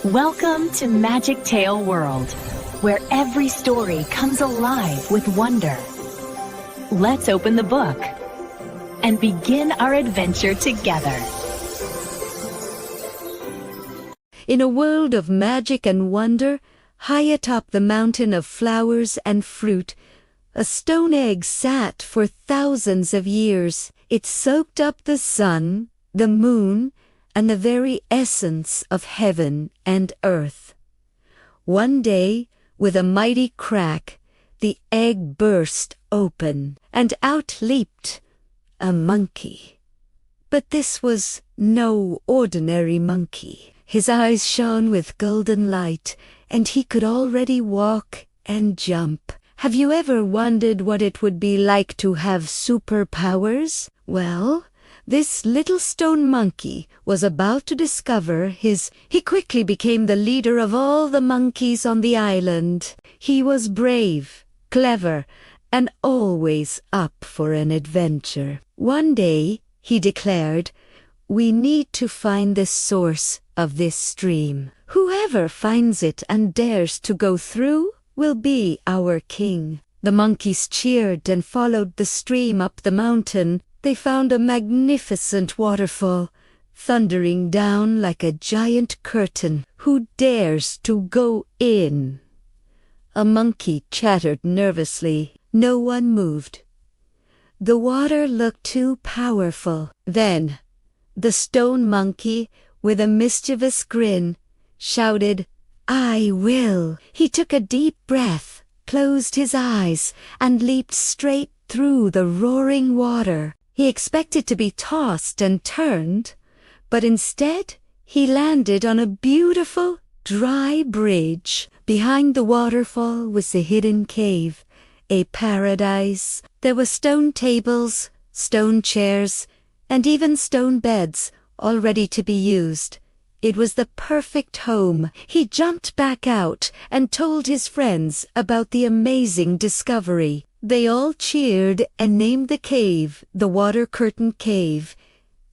Welcome to Magic Tale World, where every story comes alive with wonder. Let's open the book and begin our adventure together. In a world of magic and wonder, high atop the mountain of flowers and fruit, a stone egg sat for thousands of years. It soaked up the sun, the moon, and the very essence of heaven and earth. One day, with a mighty crack, the egg burst open, and out leaped a monkey. But this was no ordinary monkey. His eyes shone with golden light, and he could already walk and jump. Have you ever wondered what it would be like to have superpowers? Well, this little stone monkey was about to discover his. He quickly became the leader of all the monkeys on the island. He was brave, clever, and always up for an adventure. One day, he declared, "We need to find the source of this stream. Whoever finds it and dares to go through will be our king." The monkeys cheered and followed the stream up the mountain. They found a magnificent waterfall, thundering down like a giant curtain. "Who dares to go in?" A monkey chattered nervously. No one moved. The water looked too powerful. Then, the stone monkey, with a mischievous grin, shouted, "I will." He took a deep breath, closed his eyes, and leaped straight through the roaring water. He expected to be tossed and turned, but instead he landed on a beautiful, dry bridge. Behind the waterfall was a hidden cave, a paradise. There were stone tables, stone chairs, and even stone beds, all ready to be used. It was the perfect home. He jumped back out and told his friends about the amazing discovery. They all cheered and named the cave the Water Curtain Cave.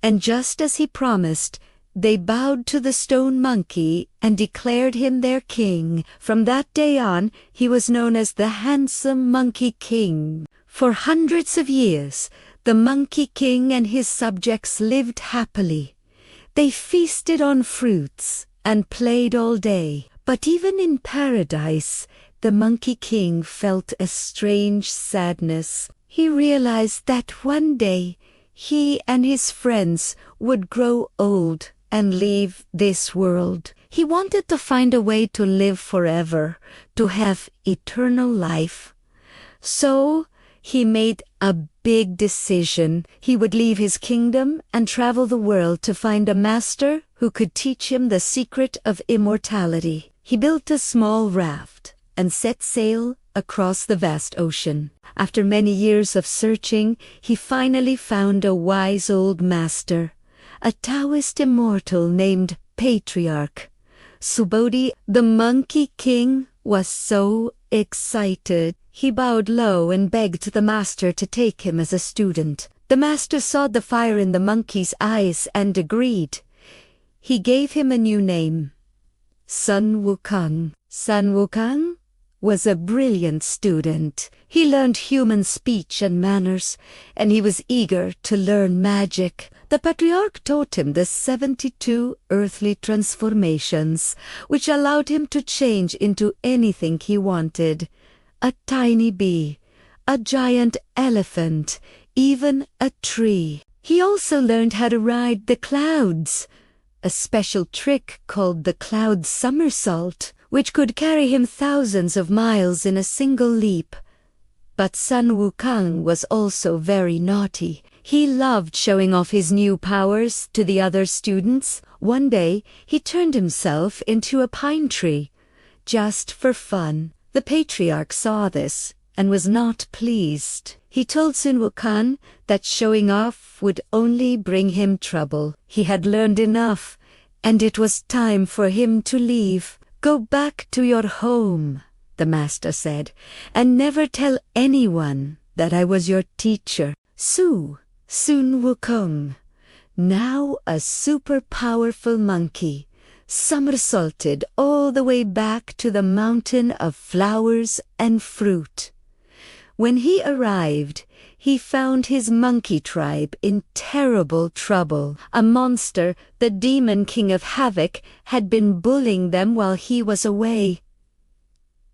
And just as he promised, they bowed to the stone monkey and declared him their king. From that day on, he was known as the Handsome Monkey King. For hundreds of years, the Monkey King and his subjects lived happily. They feasted on fruits and played all day. But even in paradise, the Monkey King felt a strange sadness. He realized that one day he and his friends would grow old and leave this world. He wanted to find a way to live forever, to have eternal life. So he made a big decision. He would leave his kingdom and travel the world to find a master who could teach him the secret of immortality. He built a small raft and set sail across the vast ocean. After many years of searching, he finally found a wise old master, a Taoist immortal named Patriarch. Subodhi, the Monkey King, was so excited. He bowed low and begged the master to take him as a student. The master saw the fire in the monkey's eyes and agreed. He gave him a new name, Sun Wukong. Sun Wukong was a brilliant student. He learned human speech and manners, and he was eager to learn magic. The patriarch taught him the 72 earthly transformations, which allowed him to change into anything he wanted. A tiny bee, a giant elephant, even a tree. He also learned how to ride the clouds, a special trick called the cloud somersault, which could carry him thousands of miles in a single leap. But Sun Wukong was also very naughty. He loved showing off his new powers to the other students. One day, he turned himself into a pine tree, just for fun. The patriarch saw this and was not pleased. He told Sun Wukong that showing off would only bring him trouble. He had learned enough, and it was time for him to leave. "Go back to your home," the master said, "and never tell anyone that I was your teacher." Sun Wukong, now a super powerful monkey, somersaulted all the way back to the mountain of flowers and fruit. When he arrived, he found his monkey tribe in terrible trouble. A monster, the demon king of havoc, had been bullying them while he was away.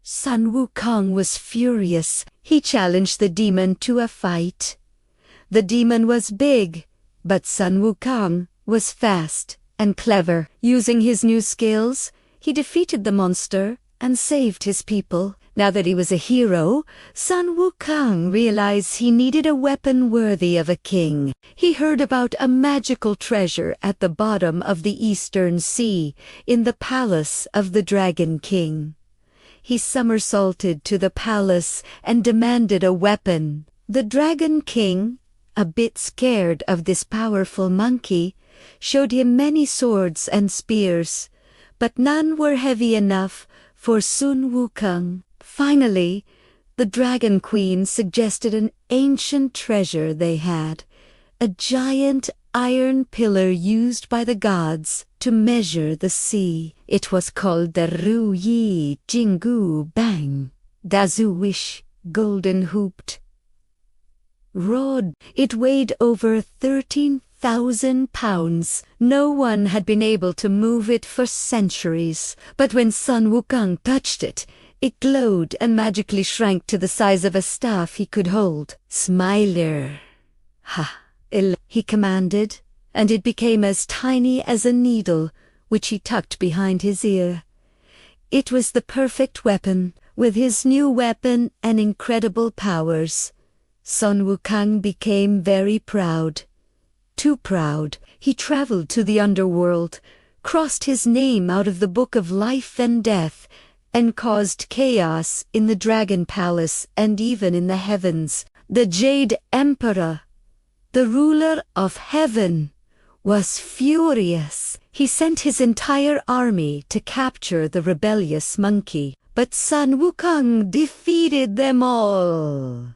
Sun Wukong was furious. He challenged the demon to a fight. The demon was big, but Sun Wukong was fast and clever. Using his new skills, he defeated the monster and saved his people. Now that he was a hero, Sun Wukong realized he needed a weapon worthy of a king. He heard about a magical treasure at the bottom of the Eastern Sea, in the palace of the Dragon King. He somersaulted to the palace and demanded a weapon. The Dragon King, a bit scared of this powerful monkey, showed him many swords and spears, but none were heavy enough for Sun Wukong. Finally, the Dragon Queen suggested an ancient treasure they had, a giant iron pillar used by the gods to measure the sea. It was called the Ru Yi Jingu Bang, Dazu Wish, golden hooped rod. It weighed over 13,000 pounds. No one had been able to move it for centuries, but when Sun Wukong touched it, it glowed and magically shrank to the size of a staff he could hold. "Smiler, he commanded, and it became as tiny as a needle, which he tucked behind his ear. It was the perfect weapon. With his new weapon and incredible powers, Sun Wukong became very proud. Too proud, he traveled to the underworld, crossed his name out of the Book of Life and Death, and caused chaos in the Dragon Palace and even in the heavens. The Jade Emperor, the ruler of heaven, was furious. He sent his entire army to capture the rebellious monkey, but Sun Wukong defeated them all.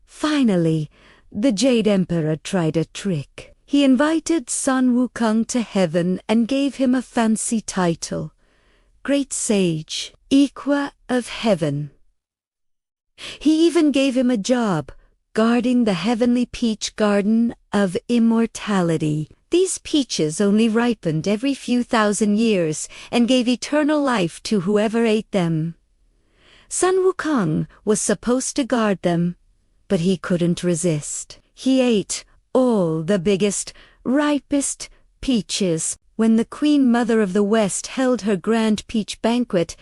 Finally, the Jade Emperor tried a trick. He invited Sun Wukong to heaven and gave him a fancy title, Great Sage, Equa of Heaven. He even gave him a job, guarding the heavenly peach garden of immortality. These peaches only ripened every few thousand years and gave eternal life to whoever ate them. Sun Wukong was supposed to guard them, but he couldn't resist. He ate all the biggest, ripest peaches. When the Queen Mother of the West held her grand peach banquet,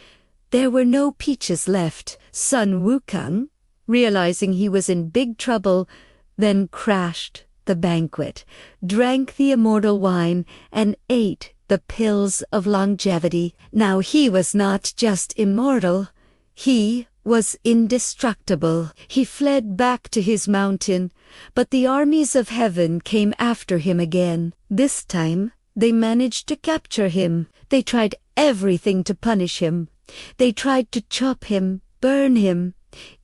there were no peaches left. Sun Wukong, realizing he was in big trouble, then crashed the banquet, drank the immortal wine, and ate the pills of longevity. Now he was not just immortal, he was indestructible. He fled back to his mountain, but the armies of heaven came after him again. This time, they managed to capture him. They tried everything to punish him. They tried to chop him, burn him,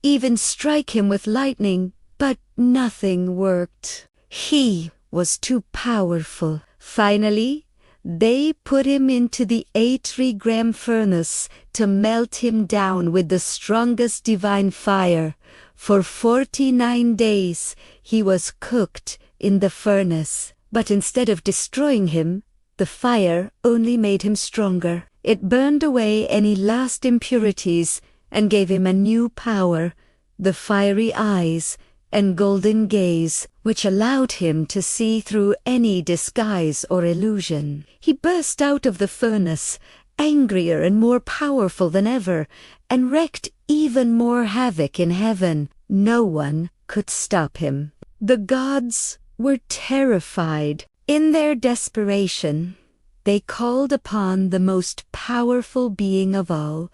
even strike him with lightning, but nothing worked. He was too powerful. Finally, they put him into the 8-gram furnace to melt him down with the strongest divine fire. For 49 days, he was cooked in the furnace. But instead of destroying him, the fire only made him stronger. It burned away any last impurities and gave him a new power, the fiery eyes and golden gaze, which allowed him to see through any disguise or illusion. He burst out of the furnace, angrier and more powerful than ever, and wreaked even more havoc in heaven. No one could stop him. The gods were terrified. In their desperation, they called upon the most powerful being of all,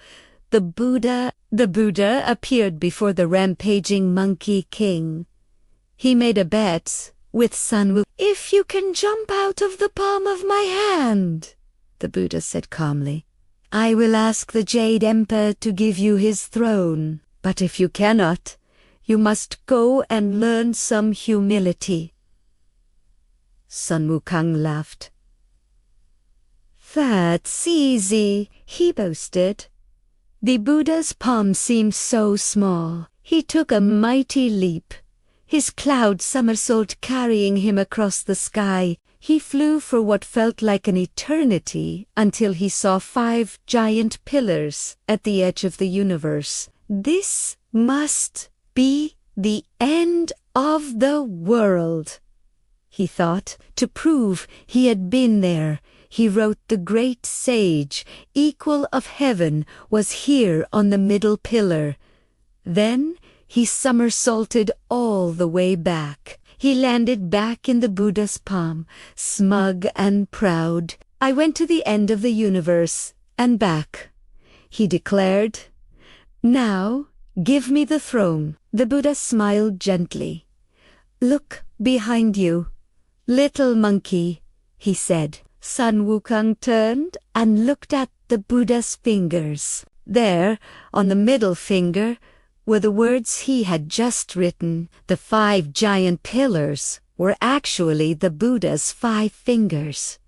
the Buddha. The Buddha appeared before the rampaging monkey king. He made a bet with Sun Wukong. "If you can jump out of the palm of my hand," the Buddha said calmly, "I will ask the Jade Emperor to give you his throne. But if you cannot, you must go and learn some humility." Sun Wukong laughed. "That's easy," he boasted. The Buddha's palm seemed so small. He took a mighty leap. His cloud somersault carrying him across the sky. He flew for what felt like an eternity until he saw 5 giant pillars at the edge of the universe. This must be the end of the world, he thought. To prove he had been there, he wrote, "The great sage, equal of heaven, was here on the middle pillar." Then he somersaulted all the way back. He landed back in the Buddha's palm, smug and proud. "I went to the end of the universe and back," he declared. "Now, give me the throne." The Buddha smiled gently. "Look behind you, little monkey," he said. Sun Wukong turned and looked at the Buddha's fingers. There, on the middle finger, were the words he had just written. The 5 giant pillars were actually the Buddha's 5 fingers.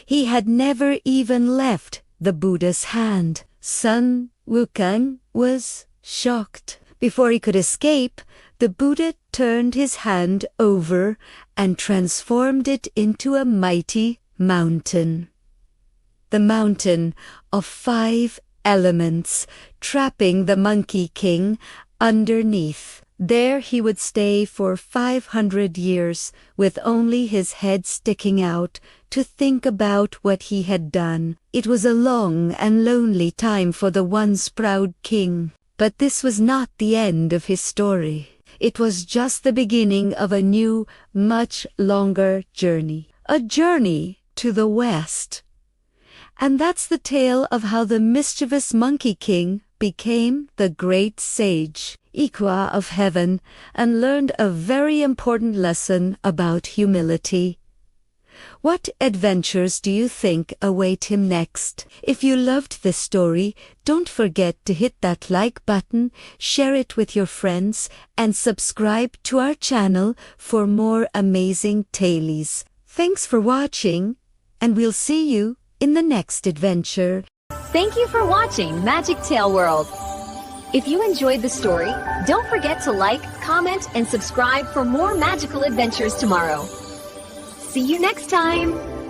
He had never even left the Buddha's hand. Sun Wukong was shocked. Before he could escape, the Buddha turned his hand over and transformed it into a mighty mountain. The mountain of 5 elements, trapping the Monkey King underneath. There he would stay for 500 years, with only his head sticking out to think about what he had done. It was a long and lonely time for the once proud king. But this was not the end of his story. It was just the beginning of a new, much longer journey. A journey to the West. And that's the tale of how the mischievous Monkey King became the great sage, equa of heaven, and learned a very important lesson about humility. What adventures do you think await him next? If you loved this story, don't forget to hit that like button, share it with your friends, and subscribe to our channel for more amazing tales. Thanks for watching, and we'll see you in the next adventure. Thank you for watching Magic Tale World. If you enjoyed the story, don't forget to like, comment, and subscribe for more magical adventures tomorrow. See you next time!